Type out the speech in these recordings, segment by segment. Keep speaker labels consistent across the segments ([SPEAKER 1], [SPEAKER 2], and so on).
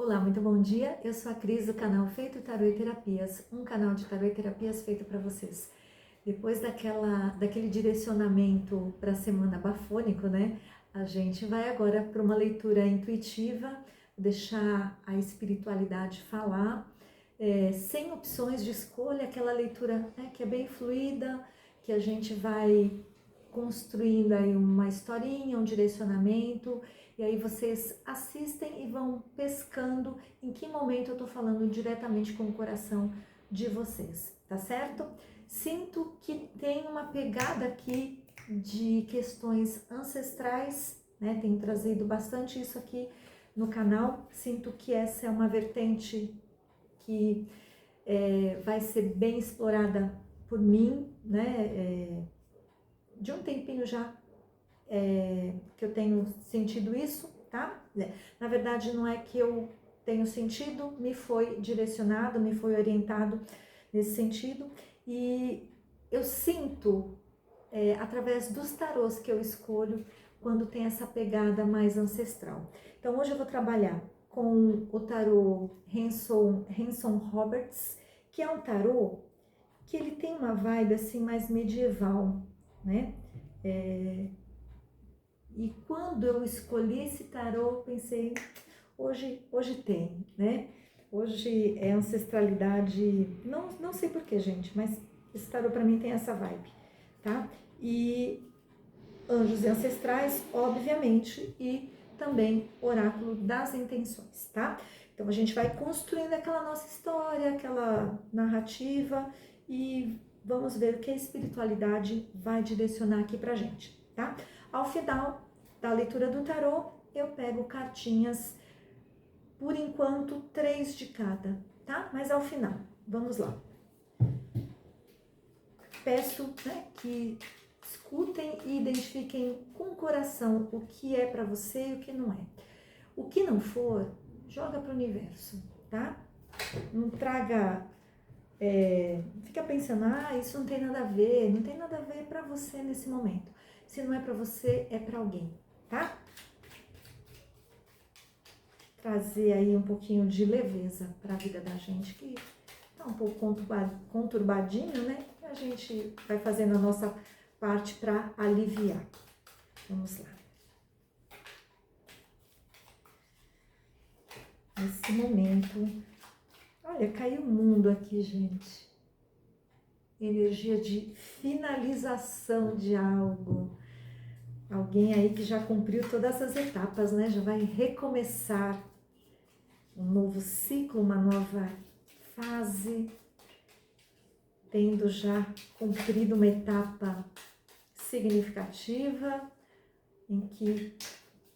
[SPEAKER 1] Olá, muito bom dia. Eu sou a Cris do canal Feito Tarô e Terapias, um canal de tarô e terapias feito para vocês. Depois daquele direcionamento para a semana bafônico, né? A gente vai agora para uma leitura intuitiva, deixar a espiritualidade falar, sem opções de escolha, aquela leitura, né, que é bem fluida, que a gente vai construindo aí uma historinha, um direcionamento, e aí vocês assistem e vão pescando em que momento eu tô falando diretamente com o coração de vocês, tá certo? Sinto que tem uma pegada aqui de questões ancestrais, né? Tenho trazido bastante isso aqui no canal. Sinto que essa é uma vertente que vai ser bem explorada por mim, né? De um tempinho já que eu tenho sentido isso, tá? Na verdade, não é que eu tenho sentido, me foi direcionado, me foi orientado nesse sentido, e eu sinto, através dos tarôs que eu escolho, quando tem essa pegada mais ancestral. Então, hoje eu vou trabalhar com o tarô Hanson Roberts, que é um tarô que ele tem uma vibe assim mais medieval, né? E quando eu escolhi esse tarô, pensei, hoje tem, né? Hoje é ancestralidade, não sei porquê, gente, mas esse tarô para mim tem essa vibe, tá? E anjos e ancestrais, obviamente, e também oráculo das intenções, tá? Então a gente vai construindo aquela nossa história, aquela narrativa e vamos ver o que a espiritualidade vai direcionar aqui pra gente, tá? Ao final da leitura do tarô, eu pego cartinhas, por enquanto, 3 de cada, tá? Mas ao final, vamos lá. Peço, né, que escutem e identifiquem com o coração o que é para você e o que não é. O que não for, joga para o universo, tá? Não traga, fica pensando, isso não tem nada a ver, não tem nada a ver para você nesse momento. Se não é para você, é para alguém, tá? Trazer aí um pouquinho de leveza para a vida da gente, que tá um pouco conturbadinho, né? A gente vai fazendo a nossa parte para aliviar. Vamos lá. Nesse momento, olha, caiu o mundo aqui, gente. Energia de finalização de algo. Alguém aí que já cumpriu todas essas etapas, né? Já vai recomeçar um novo ciclo, uma nova fase, tendo já cumprido uma etapa significativa em que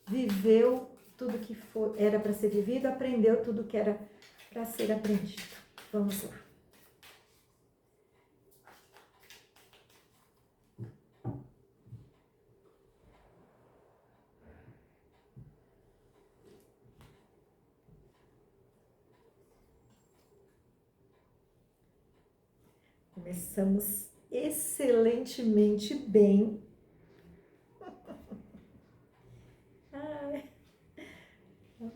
[SPEAKER 1] viveu tudo que era para ser vivido, aprendeu tudo que era para ser aprendido. Vamos lá. Começamos excelentemente bem.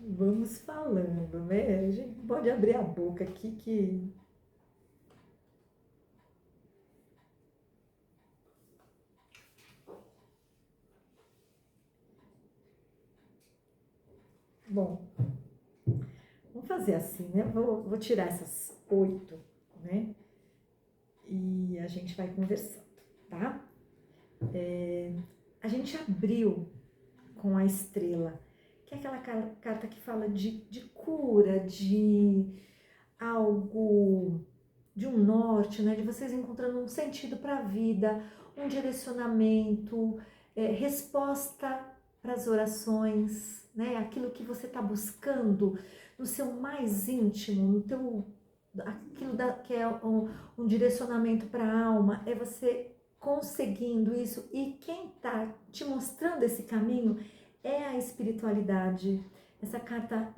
[SPEAKER 1] Vamos falando, né? A gente pode abrir a boca aqui que... Bom, vamos fazer assim, né? Vou tirar essas 8, né? E a gente vai conversando, tá? A gente abriu com a estrela, que é aquela carta que fala de cura, de algo, de um norte, né? De vocês encontrando um sentido para a vida, um direcionamento, resposta para as orações, né? Aquilo que você está buscando no seu mais íntimo, no teu, aquilo que é um direcionamento para a alma, é você conseguindo isso, e quem está te mostrando esse caminho é a espiritualidade. Essa carta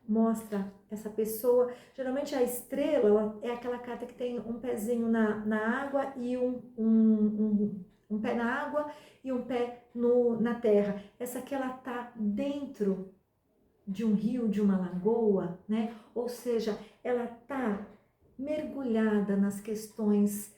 [SPEAKER 1] mostra essa pessoa. Geralmente a estrela é aquela carta que tem um pezinho na água e um pé na água e um pé na terra. Essa aqui ela tá dentro de um rio, de uma lagoa, né? Ou seja, ela está mergulhada nas questões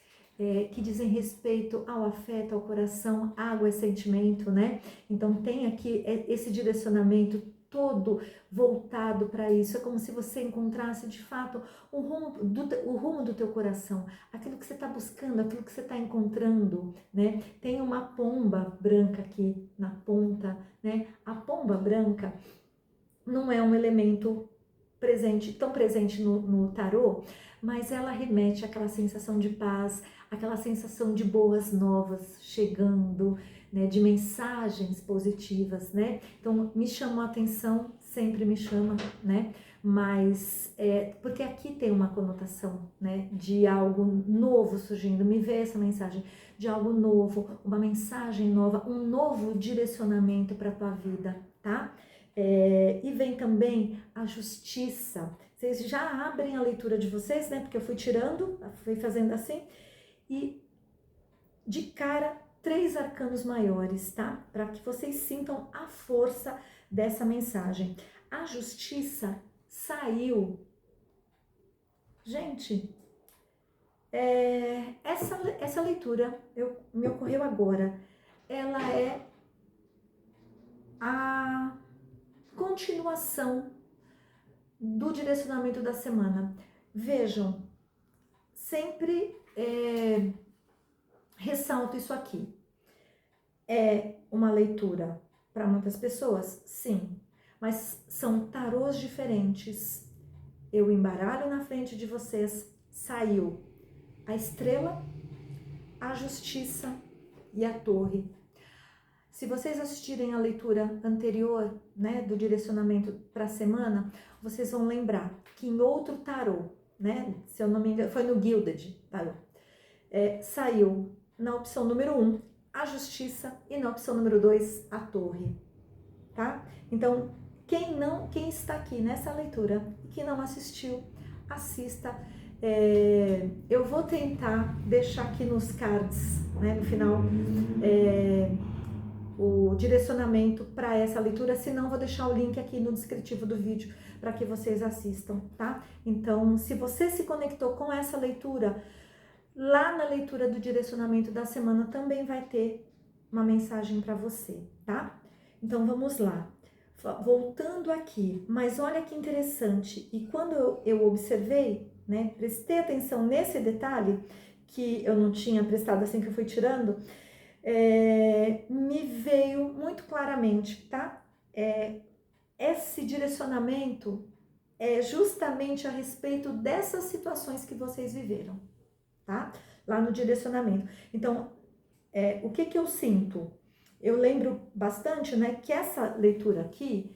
[SPEAKER 1] que dizem respeito ao afeto, ao coração. Água é sentimento, né? Então tem aqui esse direcionamento todo voltado para isso. É como se você encontrasse de fato o rumo do teu coração, aquilo que você está buscando, aquilo que você está encontrando, né? Tem uma pomba branca aqui na ponta, né? A pomba branca não é um elemento tão presente no tarô, mas ela remete àquela sensação de paz, aquela sensação de boas novas chegando, né, de mensagens positivas, né? Então me chamou a atenção, sempre me chama, né? Mas porque aqui tem uma conotação, né, de algo novo surgindo, me vê essa mensagem de algo novo, uma mensagem nova, um novo direcionamento para a tua vida, tá? E vem também a justiça. Vocês já abrem a leitura de vocês, né? Porque eu fui tirando, fui fazendo assim. E de cara, 3 arcanos maiores, tá? Para que vocês sintam a força dessa mensagem. A justiça saiu. Gente, essa leitura me ocorreu agora. Ela é a continuação do direcionamento da semana. Vejam, sempre ressalto isso aqui. É uma leitura para muitas pessoas? Sim, mas são tarôs diferentes. Eu embaralho na frente de vocês, saiu a estrela, a justiça e a torre. Se vocês assistirem a leitura anterior, né, do direcionamento para a semana, vocês vão lembrar que em outro tarô, né, se eu não me engano, foi no Gilded Tarô, saiu na opção número 1 a justiça e na opção número 2 a torre, tá? Então, quem está aqui nessa leitura e que não assistiu, assista. Eu vou tentar deixar aqui nos cards, né, no final, o direcionamento para essa leitura, se não vou deixar o link aqui no descritivo do vídeo para que vocês assistam, tá? Então, se você se conectou com essa leitura, lá na leitura do direcionamento da semana também vai ter uma mensagem para você, tá? Então, vamos lá. Voltando aqui, mas olha que interessante, e quando eu observei, né, prestei atenção nesse detalhe, que eu não tinha prestado assim que eu fui tirando, me veio muito claramente, tá? Esse direcionamento é justamente a respeito dessas situações que vocês viveram, tá? Lá no direcionamento. Então, o que eu sinto? Eu lembro bastante, né, que essa leitura aqui,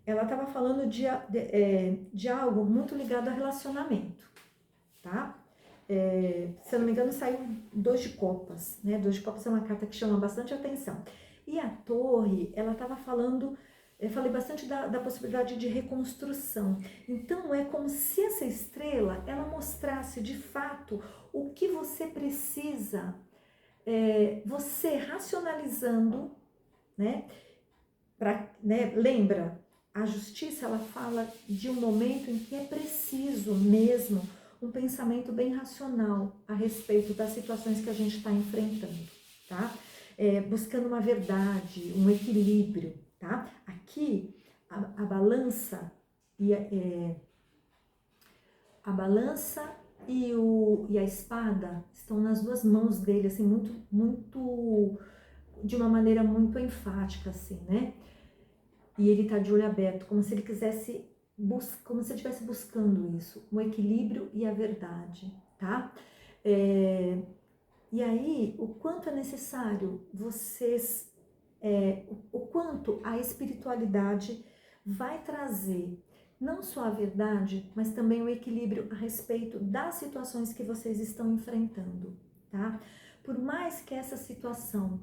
[SPEAKER 1] ela estava falando de algo muito ligado a relacionamento, tá? Se eu não me engano, saiu 2 de copas, né? 2 de copas é uma carta que chama bastante atenção. E a torre, ela estava falando, eu falei bastante da possibilidade de reconstrução. Então, é como se essa estrela, ela mostrasse de fato o que você precisa, você racionalizando, né? Lembra, a justiça, ela fala de um momento em que é preciso mesmo um pensamento bem racional a respeito das situações que a gente está enfrentando, tá? Buscando uma verdade, um equilíbrio, tá? Aqui, a balança e a espada estão nas 2 mãos dele, assim, muito, de uma maneira muito enfática, assim, né? E ele tá de olho aberto, como se ele quisesse como se ele estivesse buscando isso, o equilíbrio e a verdade, tá? E aí, o quanto é necessário vocês, o quanto a espiritualidade vai trazer não só a verdade, mas também o equilíbrio a respeito das situações que vocês estão enfrentando, tá? Por mais que essa situação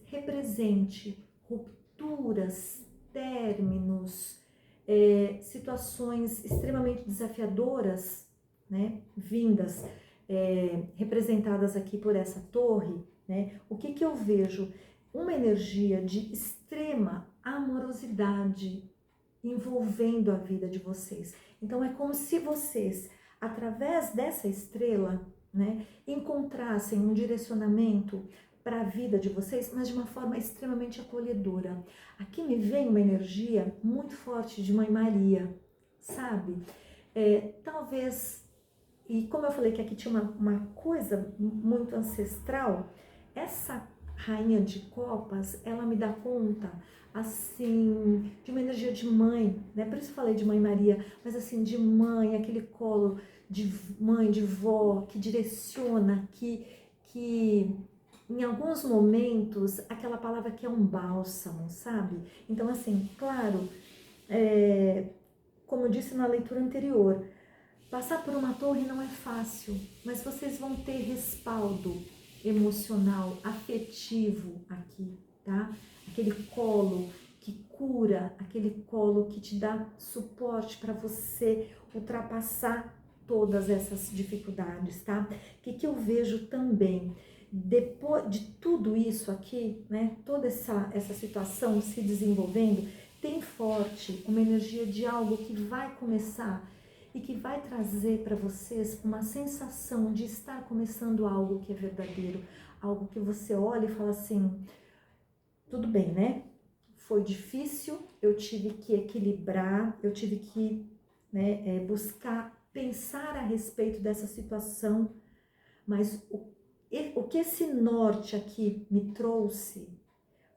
[SPEAKER 1] represente rupturas, términos, situações extremamente desafiadoras, né, vindas, representadas aqui por essa torre, né, o que eu vejo? Uma energia de extrema amorosidade, envolvendo a vida de vocês. Então é como se vocês, através dessa estrela, né, encontrassem um direcionamento para a vida de vocês, mas de uma forma extremamente acolhedora. Aqui me vem uma energia muito forte de Mãe Maria, sabe? Talvez, e como eu falei que aqui tinha uma coisa muito ancestral, essa rainha de copas, ela me dá conta, assim, de uma energia de mãe, né? Por isso eu falei de Mãe Maria, mas assim, de mãe, aquele colo de mãe, de vó, que direciona, que em alguns momentos, aquela palavra que é um bálsamo, sabe? Então, assim, claro, como eu disse na leitura anterior, passar por uma torre não é fácil, mas vocês vão ter respaldo emocional, afetivo aqui, tá? Aquele colo que cura, aquele colo que te dá suporte para você ultrapassar todas essas dificuldades, tá? O que eu vejo também, depois de tudo isso aqui, né? Toda essa situação se desenvolvendo, tem forte uma energia de algo que vai começar e que vai trazer para vocês uma sensação de estar começando algo que é verdadeiro, algo que você olha e fala assim, tudo bem, né? Foi difícil, eu tive que equilibrar, eu tive que, né, buscar pensar a respeito dessa situação, mas o que esse norte aqui me trouxe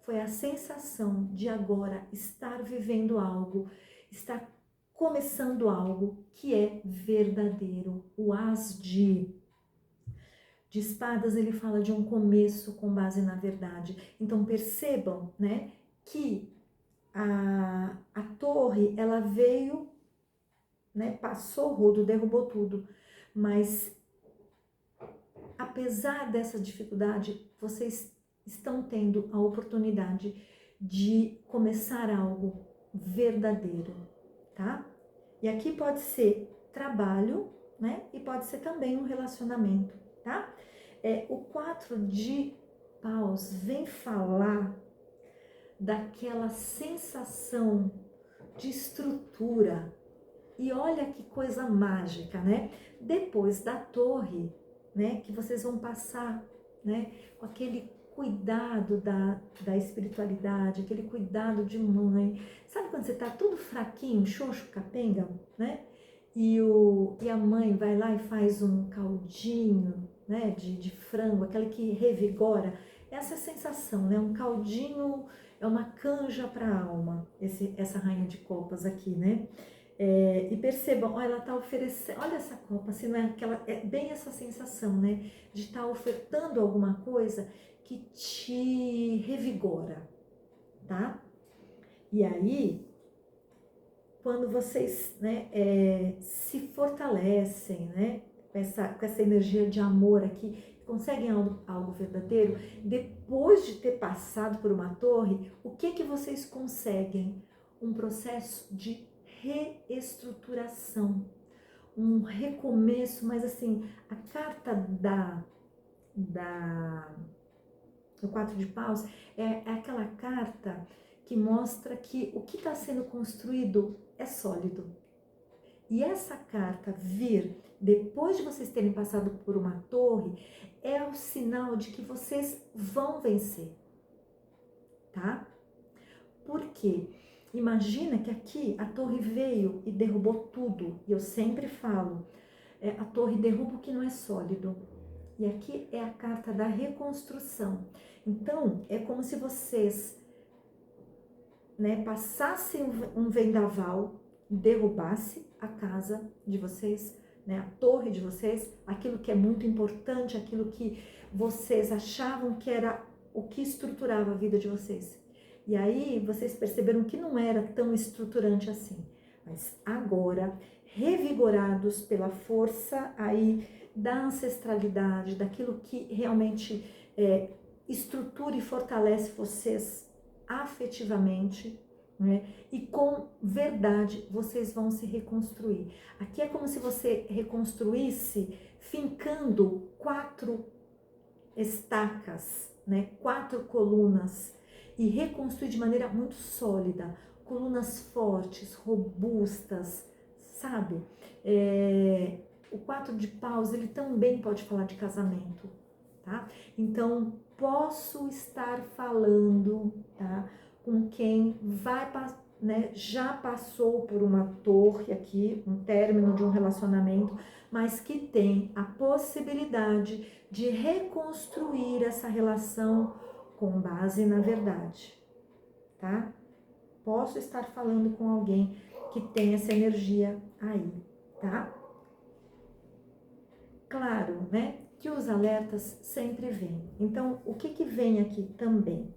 [SPEAKER 1] foi a sensação de agora estar vivendo algo, estar começando algo que é verdadeiro. O As de espadas, ele fala de um começo com base na verdade. Então percebam, né, que a torre, ela veio, né, passou o rodo, derrubou tudo, mas apesar dessa dificuldade, vocês estão tendo a oportunidade de começar algo verdadeiro, tá? E aqui pode ser trabalho, né? E pode ser também um relacionamento, tá? O 4 de paus vem falar daquela sensação de estrutura. E olha que coisa mágica, né? Depois da torre, né, que vocês vão passar, né, com aquele cuidado da espiritualidade, aquele cuidado de mãe. Sabe quando você tá tudo fraquinho, xoxo, capenga, né? E a mãe vai lá e faz um caldinho, né, de frango, aquele que revigora. Essa é a sensação, né? Um caldinho é uma canja para a alma, essa rainha de copas aqui, né? E percebam, ela está oferecendo, olha essa copa, assim, não é aquela, é bem essa sensação, né, de estar ofertando alguma coisa que te revigora, tá? E aí, quando vocês, né, se fortalecem, né, com essa energia de amor aqui, conseguem algo verdadeiro, depois de ter passado por uma torre, o que vocês conseguem? Um processo de reestruturação, um recomeço, mas assim, a carta do 4 de paus é aquela carta que mostra que o que está sendo construído é sólido. E essa carta vir depois de vocês terem passado por uma torre é o sinal de que vocês vão vencer, tá? Por quê? Imagina que aqui a torre veio e derrubou tudo. E eu sempre falo, a torre derruba o que não é sólido. E aqui é a carta da reconstrução. Então, é como se vocês, né, passassem um vendaval, derrubasse a casa de vocês, né, a torre de vocês, aquilo que é muito importante, aquilo que vocês achavam que era o que estruturava a vida de vocês. E aí vocês perceberam que não era tão estruturante assim. Mas agora, revigorados pela força aí da ancestralidade, daquilo que realmente estrutura e fortalece vocês afetivamente, né? E com verdade vocês vão se reconstruir. Aqui é como se você reconstruísse fincando 4 estacas, né? 4 colunas, e reconstruir de maneira muito sólida. colunas fortes, robustas, sabe? O 4 de paus, ele também pode falar de casamento, tá? Então, posso estar falando, tá, com quem vai, né, já passou por uma torre aqui, um término de um relacionamento, mas que tem a possibilidade de reconstruir essa relação com base na verdade, tá? Posso estar falando com alguém que tem essa energia aí, tá? Claro, né, que os alertas sempre vêm. Então, o que que vem aqui também?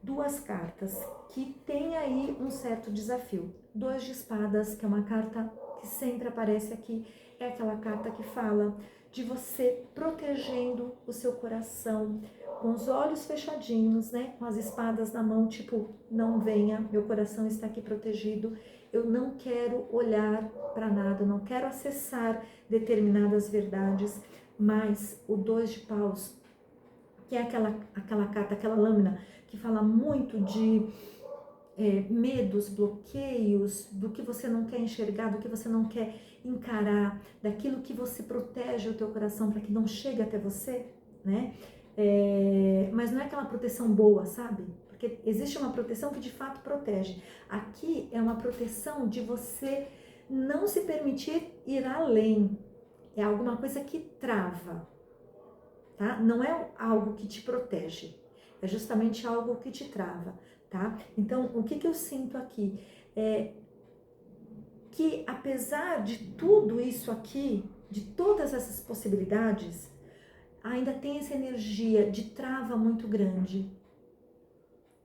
[SPEAKER 1] Duas cartas que tem aí um certo desafio. 2 de espadas, que é uma carta que sempre aparece aqui, é aquela carta que fala de você protegendo o seu coração, com os olhos fechadinhos, né, com as espadas na mão, tipo, não venha, meu coração está aqui protegido, eu não quero olhar para nada, eu não quero acessar determinadas verdades, mas o 2 de paus, que é aquela carta, aquela lâmina, que fala muito de medos, bloqueios, do que você não quer enxergar, do que você não quer encarar, daquilo que você protege o teu coração para que não chegue até você, né? Mas não é aquela proteção boa, sabe? Porque existe uma proteção que de fato protege. Aqui é uma proteção de você não se permitir ir além. É alguma coisa que trava, tá? Não é algo que te protege, é justamente algo que te trava, tá? Então, o que eu sinto aqui é que, apesar de tudo isso aqui, de todas essas possibilidades, ainda tem essa energia de trava muito grande,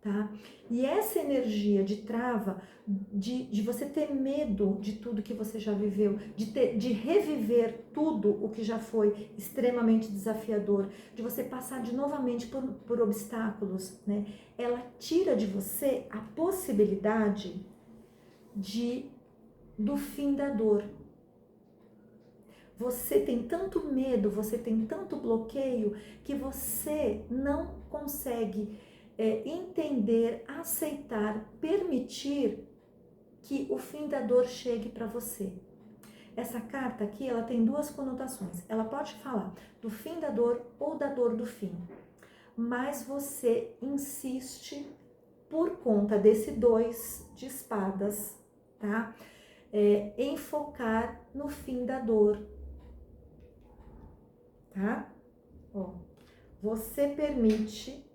[SPEAKER 1] tá? E essa energia de trava, de você ter medo de tudo que você já viveu, de reviver tudo o que já foi extremamente desafiador, de você passar de novamente por obstáculos, né? Ela tira de você a possibilidade do fim da dor. Você tem tanto medo, você tem tanto bloqueio que você não consegue entender, aceitar, permitir que o fim da dor chegue para você. Essa carta aqui, ela tem duas conotações. Ela pode falar do fim da dor ou da dor do fim. Mas você insiste por conta desse 2 de espadas, tá? Em focar no fim da dor, tá? Ó, você permite,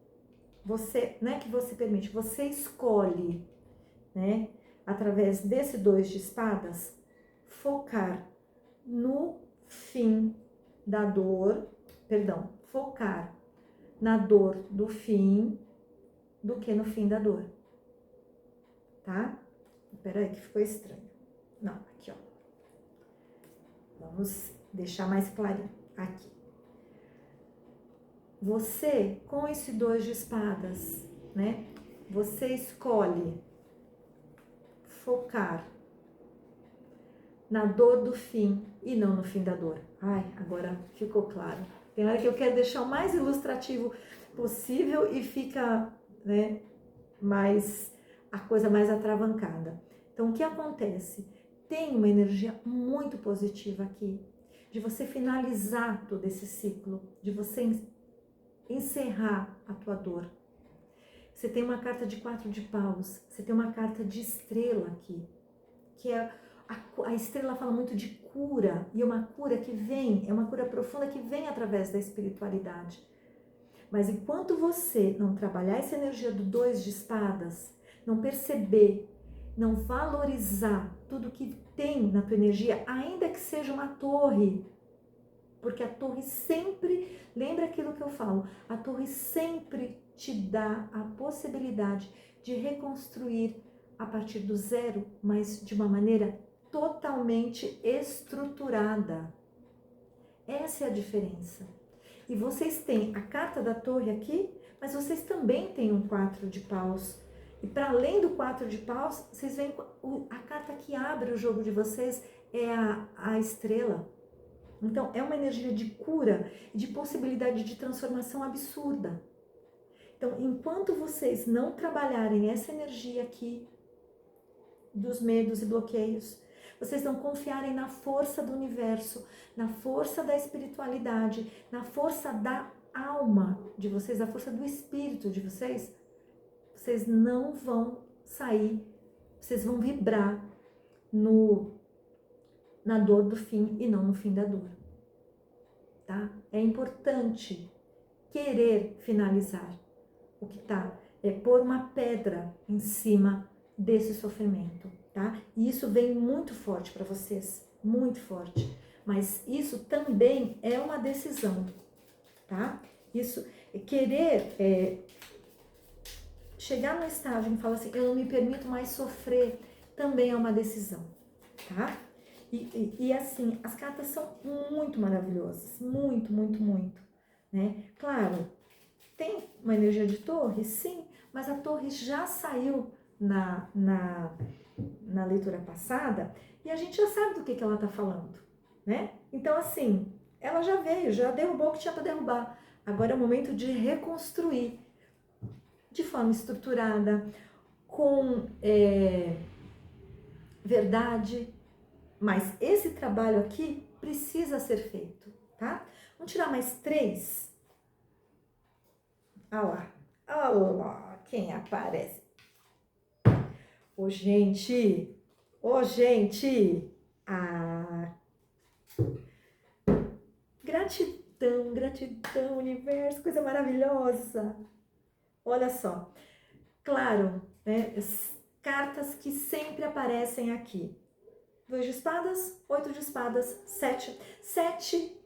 [SPEAKER 1] não é que você permite, você escolhe, né, através desse 2 de espadas, focar no fim da dor, focar na dor do fim do que no fim da dor, tá? Peraí que ficou estranho. Não, aqui, ó. Vamos deixar mais clarinho aqui. Você, com esse 2 de espadas, né? Você escolhe focar na dor do fim e não no fim da dor. Ai, agora ficou claro. Tem hora que eu quero deixar o mais ilustrativo possível e fica, né, a coisa mais atravancada. Então, o que acontece? Tem uma energia muito positiva aqui, de você finalizar todo esse ciclo, de você encerrar a tua dor. Você tem uma carta de 4 de paus, você tem uma carta de estrela aqui, que é a estrela fala muito de cura, e uma cura que vem, é uma cura profunda que vem através da espiritualidade. Mas enquanto você não trabalhar essa energia do 2 de espadas, não perceber, não valorizar tudo que tem na tua energia, ainda que seja uma torre, porque a torre sempre, lembra aquilo que eu falo, a torre sempre te dá a possibilidade de reconstruir a partir do zero, mas de uma maneira totalmente estruturada. Essa é a diferença. E vocês têm a carta da torre aqui, mas vocês também têm um 4 de paus. E para além do 4 de paus, vocês veem a carta que abre o jogo de vocês é a estrela. Então, é uma energia de cura, de possibilidade de transformação absurda. Então, enquanto vocês não trabalharem essa energia aqui, dos medos e bloqueios. Vocês não confiarem na força do universo, na força da espiritualidade, na força da alma de vocês, a força do espírito de vocês, vocês não vão sair, vocês vão vibrar na dor do fim e não no fim da dor, tá? É importante querer finalizar o que tá, pôr uma pedra em cima desse sofrimento, tá? E isso vem muito forte para vocês, muito forte, mas isso também é uma decisão, tá? Isso, querer chegar no estágio em falar assim, eu não me permito mais sofrer, também é uma decisão, tá? E assim, as cartas são muito maravilhosas, muito, muito, muito, né? Claro, tem uma energia de torre, sim, mas a torre já saiu na leitura passada e a gente já sabe do que ela está falando, né? Então, assim, ela já veio, já derrubou o que tinha para derrubar. Agora é o momento de reconstruir de forma estruturada, com verdade, mas esse trabalho aqui precisa ser feito, tá? Vamos tirar mais 3. Olha lá, quem aparece? Ô, gente! Ah, gratidão, gratidão, universo, coisa maravilhosa. Olha só, claro, né, cartas que sempre aparecem aqui. 2 de espadas, 8 de espadas, 7,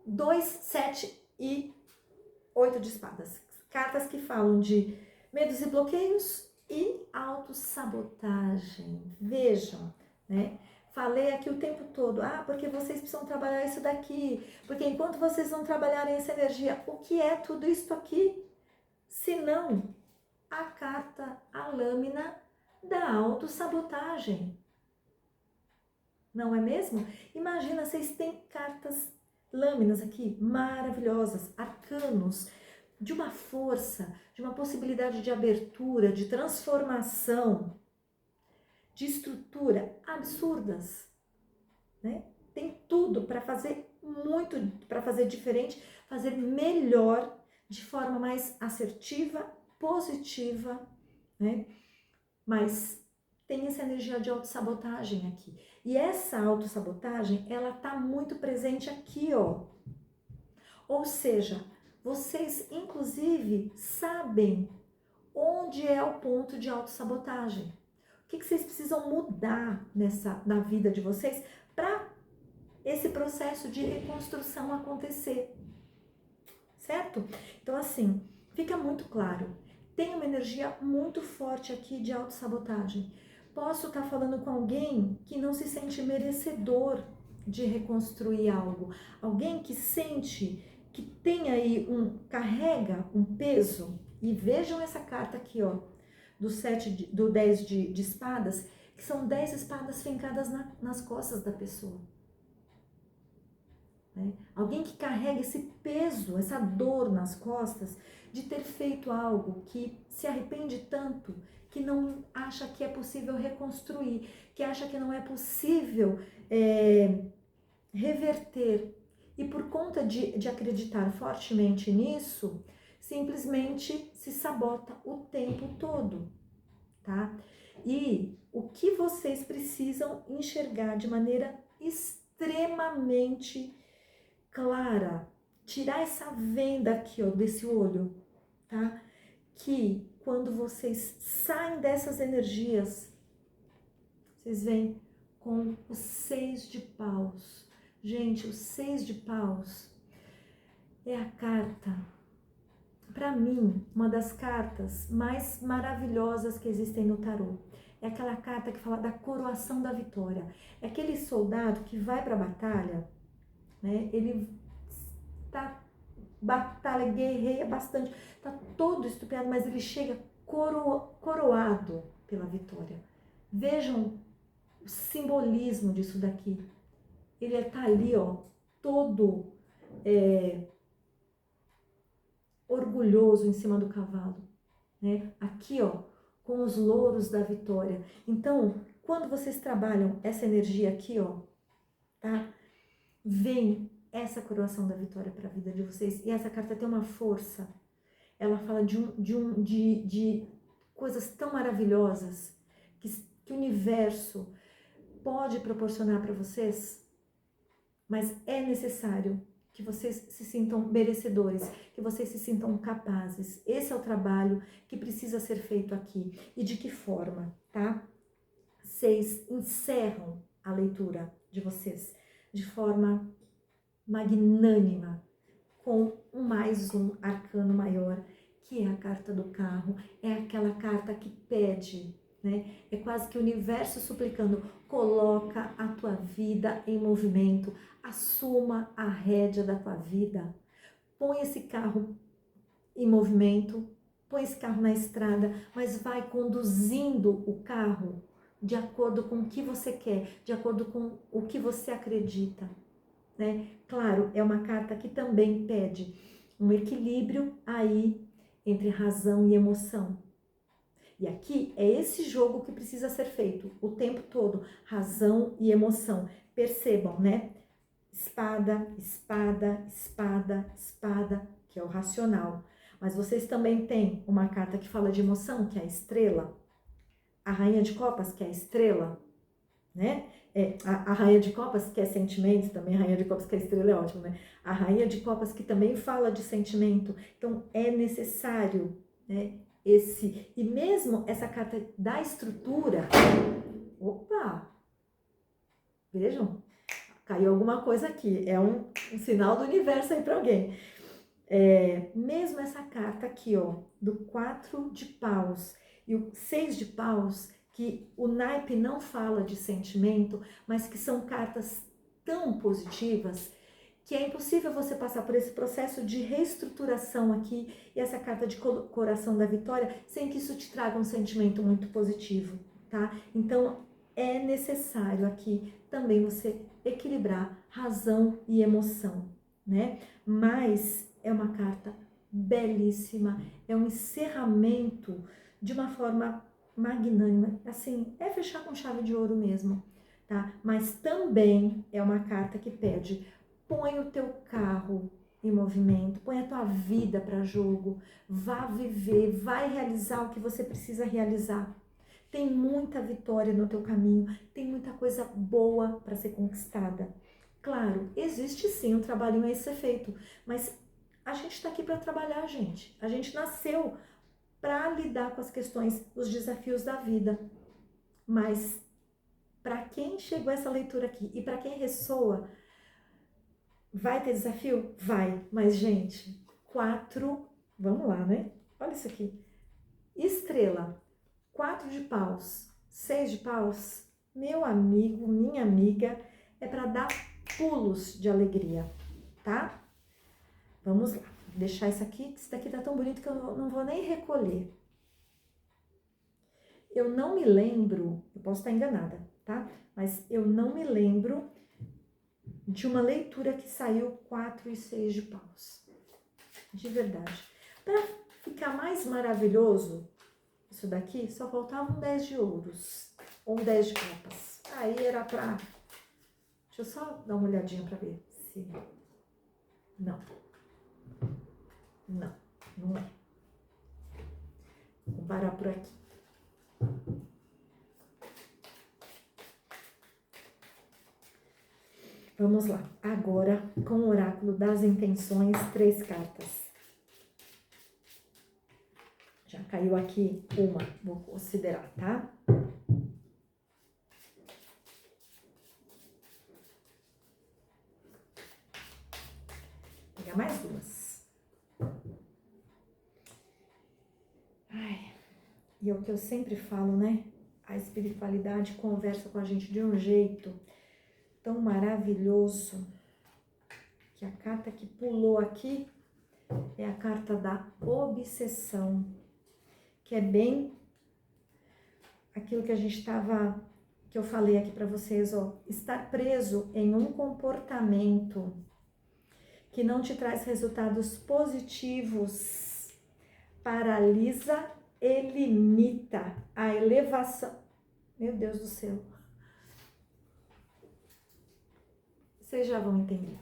[SPEAKER 1] 2, 7 e 8 de espadas. Cartas que falam de medos e bloqueios e autossabotagem. Vejam, né? Falei aqui o tempo todo, porque vocês precisam trabalhar isso daqui, porque enquanto vocês não trabalharem essa energia, o que é tudo isso aqui? Se não a carta, a lâmina da autossabotagem. Não é mesmo? Imagina, vocês têm cartas, lâminas aqui maravilhosas, arcanos, de uma força, de uma possibilidade de abertura, de transformação, de estrutura absurdas, né? Tem tudo para fazer muito, para fazer diferente, fazer melhor, de forma mais assertiva, positiva, né? Mas tem essa energia de autossabotagem aqui. E essa autossabotagem, ela tá muito presente aqui, ó. Ou seja, vocês, inclusive, sabem onde é o ponto de autossabotagem. O que vocês precisam mudar na vida de vocês para esse processo de reconstrução acontecer. Certo? Então, assim, fica muito claro. Tem uma energia muito forte aqui de autossabotagem. Posso estar falando com alguém que não se sente merecedor de reconstruir algo. Alguém que sente que tem aí carrega um peso. E vejam essa carta aqui, ó, do 10 de espadas, que são 10 espadas fincadas nas costas da pessoa. Né? Alguém que carrega esse peso, essa dor nas costas de ter feito algo, que se arrepende tanto, que não acha que é possível reconstruir, que acha que não é possível reverter. E por conta de acreditar fortemente nisso, simplesmente se sabota o tempo todo, tá? E o que vocês precisam enxergar de maneira extremamente clara, tirar essa venda aqui, ó, desse olho, tá? Que quando vocês saem dessas energias, vocês vêm com o 6 de paus. Gente, o 6 de paus é a carta, para mim, uma das cartas mais maravilhosas que existem no tarô. É aquela carta que fala da coroação da vitória. É aquele soldado que vai para a batalha, né? Ele tá batalha, guerreia bastante, tá todo estupiado, mas ele chega coroado pela vitória. Vejam o simbolismo disso daqui. Ele tá ali, ó, todo orgulhoso em cima do cavalo, né? Aqui, ó, com os louros da vitória. Então, quando vocês trabalham essa energia aqui, ó, tá? Vem essa coroação da vitória para a vida de vocês. E essa carta tem uma força. Ela fala de coisas tão maravilhosas que o universo pode proporcionar para vocês, mas é necessário que vocês se sintam merecedores, que vocês se sintam capazes. Esse é o trabalho que precisa ser feito aqui. E de que forma, tá? Vocês encerram a leitura de vocês de forma magnânima, com mais um arcano maior, que é a carta do carro. É aquela carta que pede, né? É quase que o universo suplicando: coloca a tua vida em movimento, assuma a rédea da tua vida, põe esse carro em movimento, põe esse carro na estrada, mas vai conduzindo o carro de acordo com o que você quer, de acordo com o que você acredita, né? Claro, é uma carta que também pede um equilíbrio aí entre razão e emoção. E aqui é esse jogo que precisa ser feito o tempo todo, razão e emoção. Percebam, né? Espada, espada, espada, espada, que é o racional. Mas vocês também têm uma carta que fala de emoção, que é a estrela. A rainha de copas, que é a estrela, né? A rainha de copas, que é sentimento, também a rainha de copas, que é estrela, é ótimo, né? A rainha de copas, que também fala de sentimento. Então, é necessário, né? E mesmo essa carta da estrutura, opa, vejam, caiu alguma coisa aqui, é um sinal do universo aí para alguém. Mesmo essa carta aqui, ó, do 4 de paus e o 6 de paus, que o naipe não fala de sentimento, mas que são cartas tão positivas que é impossível você passar por esse processo de reestruturação aqui e essa carta de coração da vitória sem que isso te traga um sentimento muito positivo, tá? Então, é necessário aqui também você equilibrar razão e emoção, né? Mas é uma carta belíssima, é um encerramento de uma forma magnânima, assim, é fechar com chave de ouro mesmo, tá? Mas também é uma carta que pede: põe o teu carro em movimento, põe a tua vida para jogo, vá viver, vai realizar o que você precisa realizar. Tem muita vitória no teu caminho, tem muita coisa boa para ser conquistada. Claro, existe sim um trabalhinho a ser feito, mas a gente está aqui para trabalhar, gente. A gente nasceu para lidar com as questões, os desafios da vida. Mas para quem chegou essa leitura aqui e para quem ressoa, vai ter desafio? Vai. Mas, gente, 4, vamos lá, né? Olha isso aqui. Estrela, 4 de paus, 6 de paus, meu amigo, minha amiga, é para dar pulos de alegria, tá? Vamos lá, vou deixar isso aqui, que isso daqui tá tão bonito que eu não vou nem recolher. Eu não me lembro, eu posso estar enganada, tá? Mas eu não me lembro de uma leitura que saiu 4 e 6 de paus. De verdade. Para ficar mais maravilhoso, isso daqui, só faltava um 10 de ouros, ou um 10 de copas. Aí era pra... Deixa eu só dar uma olhadinha pra ver se... Não. Não, não é. Vou parar por aqui. Vamos lá. Agora, com o oráculo das intenções, 3 cartas. Já caiu aqui uma, vou considerar, tá? Vou pegar mais 2. Ai, e é o que eu sempre falo, né? A espiritualidade conversa com a gente de um jeito tão maravilhoso, que a carta que pulou aqui é a carta da obsessão, que é bem aquilo que a gente estava, que eu falei aqui para vocês, ó, estar preso em um comportamento que não te traz resultados positivos, paralisa e limita a elevação Meu Deus do céu. Vocês já vão entender.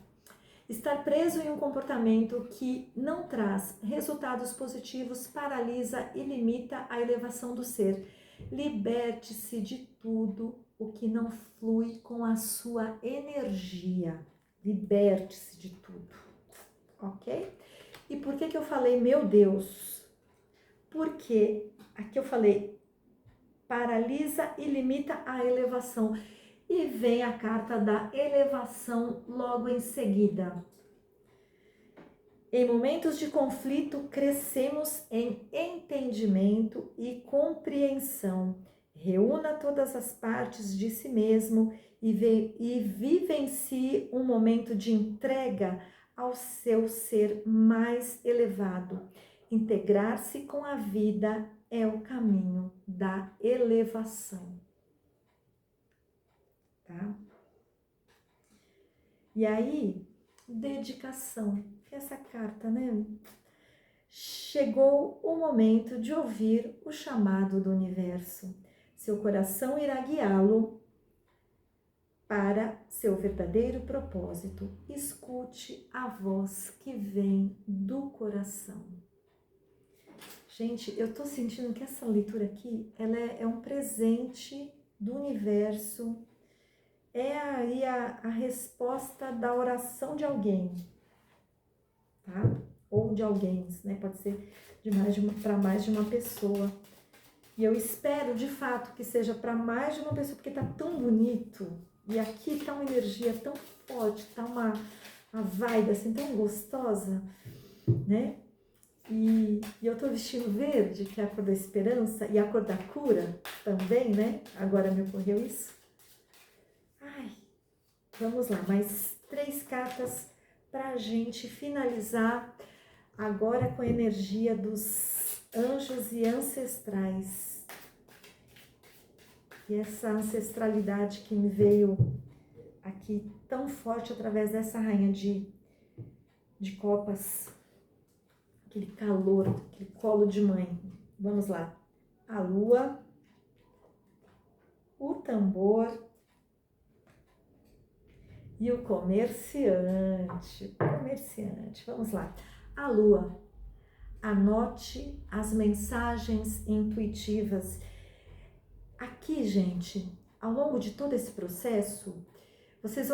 [SPEAKER 1] Estar preso em um comportamento que não traz resultados positivos paralisa e limita a elevação do ser. Liberte-se de tudo o que não flui com a sua energia. Liberte-se de tudo, ok? E por que eu falei, meu Deus? Porque aqui eu falei, paralisa e limita a elevação. E vem a carta da elevação logo em seguida. Em momentos de conflito, crescemos em entendimento e compreensão. Reúna todas as partes de si mesmo e vivencie um momento de entrega ao seu ser mais elevado. Integrar-se com a vida é o caminho da elevação. Tá? E aí, dedicação. Essa carta, né? Chegou o momento de ouvir o chamado do universo. Seu coração irá guiá-lo para seu verdadeiro propósito. Escute a voz que vem do coração. Gente, eu tô sentindo que essa leitura aqui, ela é um presente do universo. É aí a resposta da oração de alguém, tá? Ou de alguém, né? Pode ser para mais de uma pessoa. E eu espero, de fato, que seja para mais de uma pessoa, porque tá tão bonito. E aqui tá uma energia tão forte, tá uma vibe assim tão gostosa, né? E eu tô vestindo verde, que é a cor da esperança, e a cor da cura também, né? Agora me ocorreu isso. Ai, vamos lá, mais 3 cartas pra gente finalizar agora com a energia dos anjos e ancestrais. E essa ancestralidade que me veio aqui tão forte através dessa rainha de copas. Aquele calor, aquele colo de mãe. Vamos lá. A lua, o tambor e o comerciante. Comerciante, vamos lá. A lua, anote as mensagens intuitivas. Aqui, gente, ao longo de todo esse processo, vocês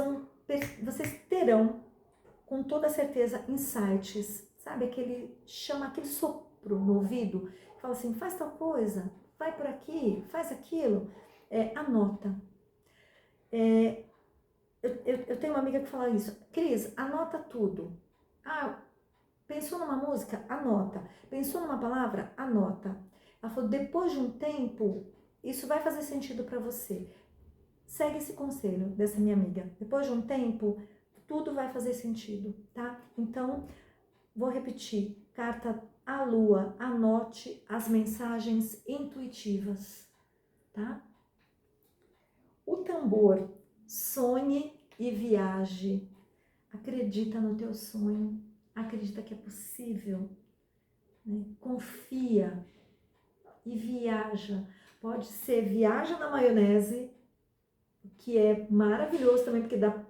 [SPEAKER 1] terão, com toda certeza, insights, sabe? Aquele sopro no ouvido, que fala assim, faz tal coisa, vai por aqui, faz aquilo, anota. Eu tenho uma amiga que fala isso, Cris, anota tudo. Ah, pensou numa música? Anota. Pensou numa palavra? Anota. Ela falou, depois de um tempo, isso vai fazer sentido para você. Segue esse conselho dessa minha amiga. Depois de um tempo, tudo vai fazer sentido, tá? Então, vou repetir. Carta à lua, anote as mensagens intuitivas, tá? O tambor, sonhe e viaje. Acredita no teu sonho. Acredita que é possível. Né? Confia e viaja. Pode ser viaja na maionese, que é maravilhoso também, porque dá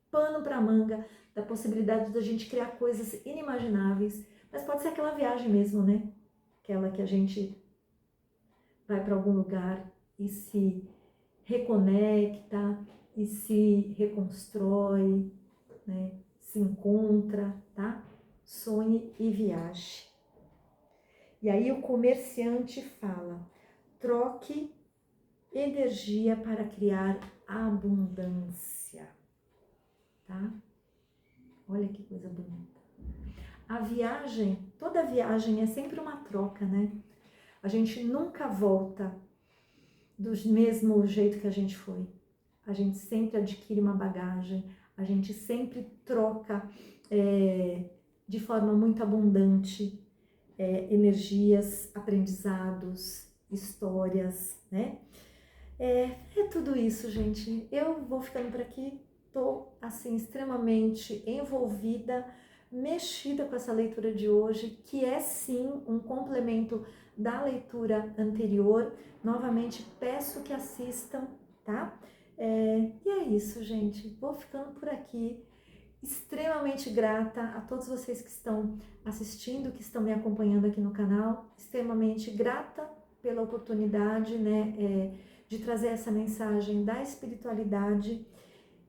[SPEAKER 1] pano para manga, dá possibilidade da gente criar coisas inimagináveis, mas pode ser aquela viagem mesmo, né? Aquela que a gente vai para algum lugar e se reconecta e se reconstrói, né? Se encontra, tá? Sonhe e viaje. E aí o comerciante fala, troque energia para criar abundância, tá? Olha que coisa bonita. A viagem, toda viagem é sempre uma troca, né? A gente nunca volta do mesmo jeito que a gente foi. A gente sempre adquire uma bagagem, a gente sempre troca de forma muito abundante energias, aprendizados, histórias, né? É tudo isso, gente. Eu vou ficando por aqui. Tô, assim, extremamente envolvida, mexida com essa leitura de hoje, que é, sim, um complemento da leitura anterior. Novamente, peço que assistam, tá? E é isso, gente. Vou ficando por aqui. Extremamente grata a todos vocês que estão assistindo, que estão me acompanhando aqui no canal. Extremamente grata pela oportunidade, né, de trazer essa mensagem da espiritualidade.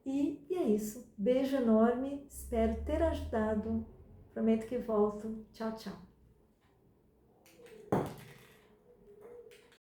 [SPEAKER 1] E é isso. Beijo enorme. Espero ter ajudado. Prometo que volto. Tchau, tchau.